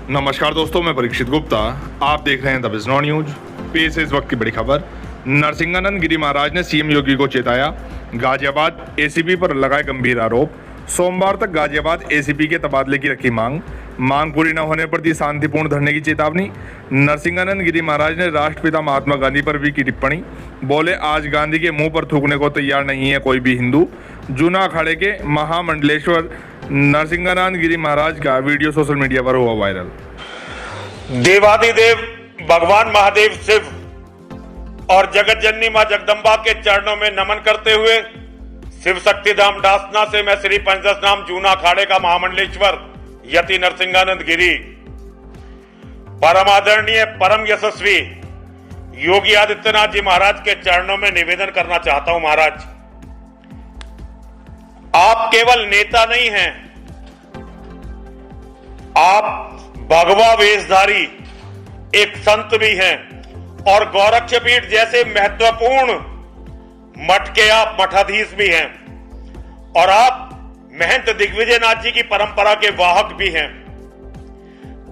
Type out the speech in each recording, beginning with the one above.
नमस्कार दोस्तों, मैं परीक्षित गुप्ता। आप देख रहे हैं द बिजनौर न्यूज। पेश है इस वक्त की बड़ी खबर। नरसिंहानंद गिरी महाराज ने सीएम योगी को चेताया, गाजियाबाद एसीपी पर लगाए गंभीर आरोप। सोमवार तक गाजियाबाद एसीपी के तबादले की रखी मांग पूरी न होने पर दी शांतिपूर्ण धरने की चेतावनी। नरसिंहानंद गिरी महाराज ने राष्ट्रपिता महात्मा गांधी पर भी की टिप्पणी। बोले, आज गांधी के मुंह पर थूकने को तैयार नहीं है कोई भी हिंदू। जूना अखाड़े के महामंडलेश्वर नरसिंहानंद गिरी महाराज का वीडियो सोशल मीडिया पर हुआ वायरल। देवादिदेव भगवान महादेव शिव और जगत जननी मां जगदम्बा के चरणों में नमन करते हुए शिव शक्ति धाम डासना से मैं श्री पंचदश नाम जूना अखाड़े का महामंडलेश्वर यति नरसिंहानंद गिरी परम आदरणीय परम यशस्वी योगी आदित्यनाथ जी महाराज के चरणों में निवेदन करना चाहता हूं। महाराज, आप केवल नेता नहीं हैं, आप भगवा वेशधारी एक संत भी हैं और गोरक्षपीठ जैसे महत्वपूर्ण मठ के आप मठाधीश भी हैं और आप महंत दिग्विजय नाथ जी की परंपरा के वाहक भी हैं।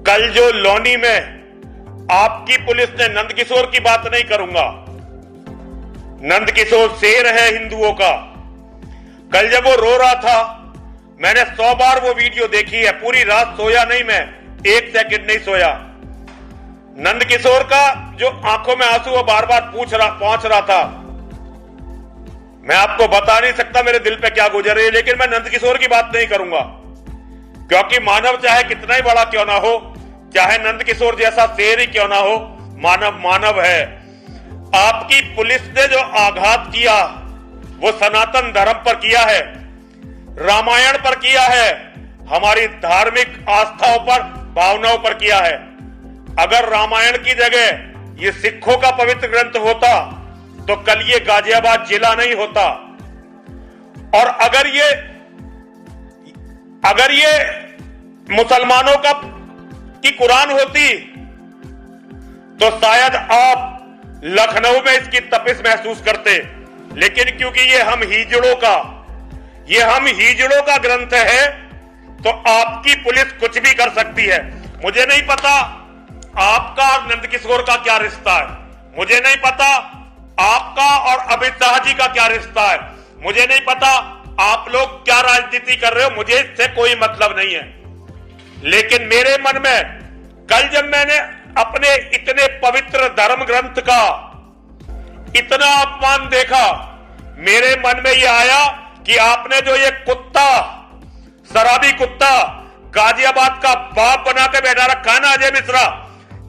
कल जो लौनी में आपकी पुलिस ने नंदकिशोर की बात नहीं करूंगा, नंदकिशोर शेर है हिंदुओं का। कल जब वो रो रहा था, मैंने 100 बार वो वीडियो देखी है, पूरी रात सोया नहीं, मैं 1 सेकंड नहीं सोया। नंदकिशोर का जो आंखों में आंसू वो बार बार पहुंच रहा था, मैं आपको बता नहीं सकता मेरे दिल पे क्या गुजर रही है, लेकिन मैं नंदकिशोर की बात नहीं करूंगा, क्योंकि मानव चाहे कितना ही बड़ा क्यों ना हो, चाहे नंदकिशोर जैसा शेर ही क्यों ना हो, मानव मानव है। आपकी पुलिस ने जो आघात किया वो सनातन धर्म पर किया है, रामायण पर किया है, हमारी धार्मिक आस्थाओं पर, भावनाओं पर किया है। अगर रामायण की जगह ये सिखों का पवित्र ग्रंथ होता तो कल ये गाजियाबाद जिला नहीं होता। और अगर ये मुसलमानों की कुरान होती तो शायद आप लखनऊ में इसकी तपिश महसूस करते, लेकिन क्योंकि ये हम हिजड़ों का ग्रंथ है तो आपकी पुलिस कुछ भी कर सकती है। मुझे नहीं पता आपका और नंदकिशोर का क्या रिश्ता है, मुझे नहीं पता आपका और अमित शाह जी का क्या रिश्ता है, मुझे नहीं पता आप लोग क्या राजनीति कर रहे हो, मुझे इससे कोई मतलब नहीं है। लेकिन मेरे मन में कल जब मैंने अपने इतने पवित्र धर्म ग्रंथ का इतना अपमान देखा, मेरे मन में यह आया कि आपने जो ये कुत्ता, शराबी कुत्ता गाजियाबाद का बाप बना के बैठा रखा है ना, अजय मिश्रा,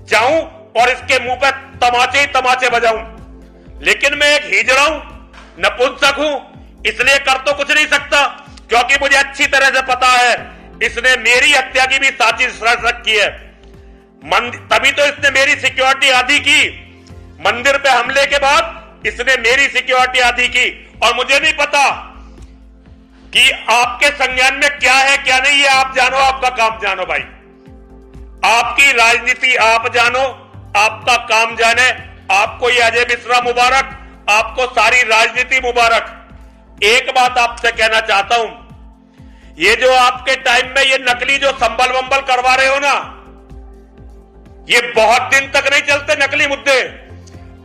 जाऊं और इसके मुंह पे तमाचे ही तमाचे बजाऊं। लेकिन मैं एक हिजड़ा हूं, नपुंसक हूं, इसलिए कर तो कुछ नहीं सकता, क्योंकि मुझे अच्छी तरह से पता है इसने मेरी हत्या की भी साजिश रखी है। तभी तो इसने मेरी सिक्योरिटी आधी की, मंदिर पे हमले के बाद इसने मेरी सिक्योरिटी आधी की। और मुझे नहीं पता कि आपके संज्ञान में क्या है क्या नहीं है, आप जानो, आपका काम जानो भाई, आपकी राजनीति आप जानो, आपका काम जाने। आपको ये अजय मिश्रा मुबारक, आपको सारी राजनीति मुबारक। एक बात आपसे कहना चाहता हूं, ये जो आपके टाइम में ये नकली जो संबल वंबल करवा रहे हो ना, ये बहुत दिन तक नहीं चलते नकली मुद्दे।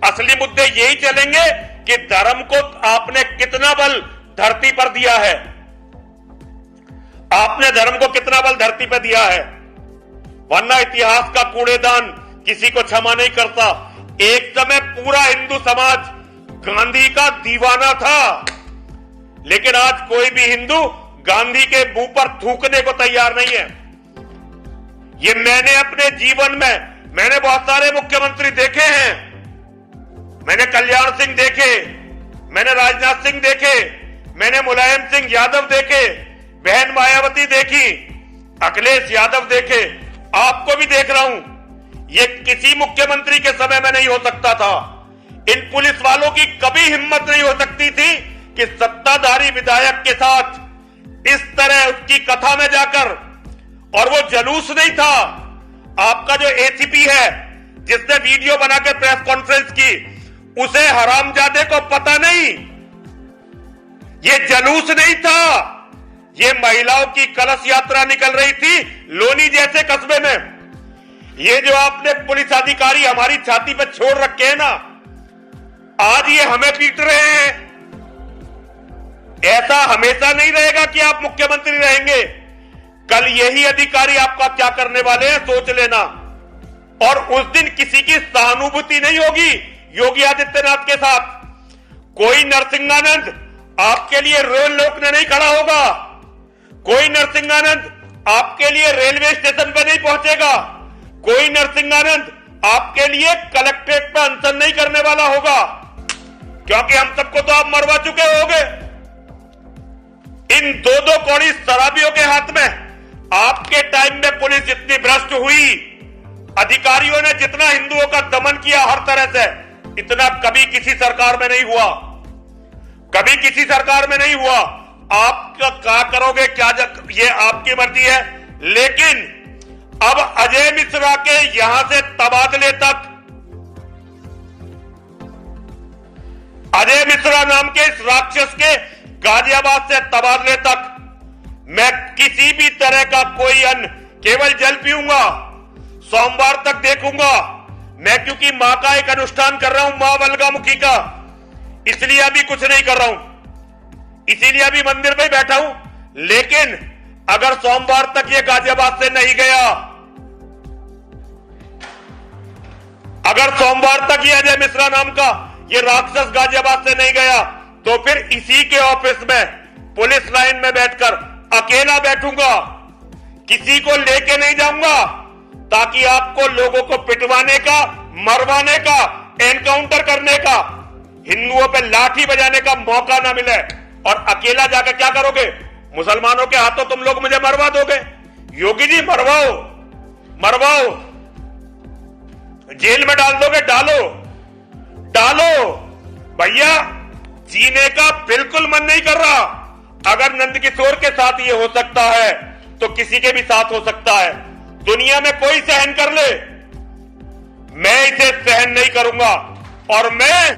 असली मुद्दे यही चलेंगे कि धर्म को आपने कितना बल धरती पर दिया है, आपने धर्म को कितना बल धरती पर दिया है, वरना इतिहास का कूड़ेदान किसी को क्षमा नहीं करता। एक समय पूरा हिंदू समाज गांधी का दीवाना था, लेकिन आज कोई भी हिंदू गांधी के मुंह पर थूकने को तैयार नहीं है। ये मैंने अपने जीवन में, मैंने बहुत सारे मुख्यमंत्री देखे हैं, मैंने कल्याण सिंह देखे, मैंने राजनाथ सिंह देखे, मैंने मुलायम सिंह यादव देखे, बहन मायावती देखी, अखिलेश यादव देखे, आपको भी देख रहा हूं। ये किसी मुख्यमंत्री के समय में नहीं हो सकता था। इन पुलिस वालों की कभी हिम्मत नहीं हो सकती थी कि सत्ताधारी विधायक के साथ इस तरह उसकी कथा में जाकर, और वो जलूस नहीं था। आपका जो एसीपी है जिसने वीडियो बनाकर प्रेस कॉन्फ्रेंस की, उसे हरामजादे को पता नहीं, ये जलूस नहीं था, ये महिलाओं की कलश यात्रा निकल रही थी लोनी जैसे कस्बे में। ये जो आपने पुलिस अधिकारी हमारी छाती पर छोड़ रखे हैं ना, आज ये हमें पीट रहे हैं। ऐसा हमेशा नहीं रहेगा कि आप मुख्यमंत्री रहेंगे। कल यही अधिकारी आपका क्या करने वाले हैं सोच लेना। और उस दिन किसी की सहानुभूति नहीं होगी योगी आदित्यनाथ के साथ। कोई नरसिंहानंद आपके लिए रेल रोकने नहीं खड़ा होगा। कोई नरसिंहानंद आपके लिए रेलवे स्टेशन पे नहीं पहुंचेगा। कोई नरसिंहानंद आपके लिए कलेक्ट्रेट पर अनशन नहीं करने वाला होगा, क्योंकि हम सबको तो आप मरवा चुके होंगे। इन दो दो कौड़ी शराबियों के हाथ में आपके टाइम में पुलिस जितनी भ्रष्ट हुई, अधिकारियों ने जितना हिंदुओं का दमन किया हर तरह से, इतना कभी किसी सरकार में नहीं हुआ। कभी किसी सरकार में नहीं हुआ। आप क्या करोगे क्या ये आपकी मर्जी है। लेकिन अब अजय मिश्रा के यहां से तबादले तक, अजय मिश्रा नाम के इस राक्षस के गाजियाबाद से तबादले तक मैं किसी भी तरह का कोई अन्न, केवल जल पीऊंगा, सोमवार तक देखूंगा मैं, क्योंकि मां का एक अनुष्ठान कर रहा हूं, मां वल्गामुखी का, इसलिए अभी कुछ नहीं कर रहा हूं, इसीलिए अभी मंदिर में बैठा हूं। लेकिन अगर सोमवार तक ये गाजियाबाद से नहीं गया, अगर सोमवार तक ये अजय मिश्रा नाम का ये राक्षस गाजियाबाद से नहीं गया, तो फिर इसी के ऑफिस में पुलिस लाइन में बैठकर अकेला बैठूंगा, किसी को लेके नहीं जाऊंगा, ताकि आपको लोगों को पिटवाने का, मरवाने का, एनकाउंटर करने का, हिंदुओं पे लाठी बजाने का मौका ना मिले। और अकेला जाकर क्या करोगे? मुसलमानों के हाथों तुम लोग मुझे मरवा दोगे। योगी जी मरवाओ, मरवाओ, जेल में डाल दोगे, डालो, डालो। भैया जीने का बिल्कुल मन नहीं कर रहा। अगर नंदकिशोर के साथ ये हो सकता है तो किसी के भी साथ हो सकता है। दुनिया में कोई सहन कर ले, मैं इसे सहन नहीं करूंगा। और मैं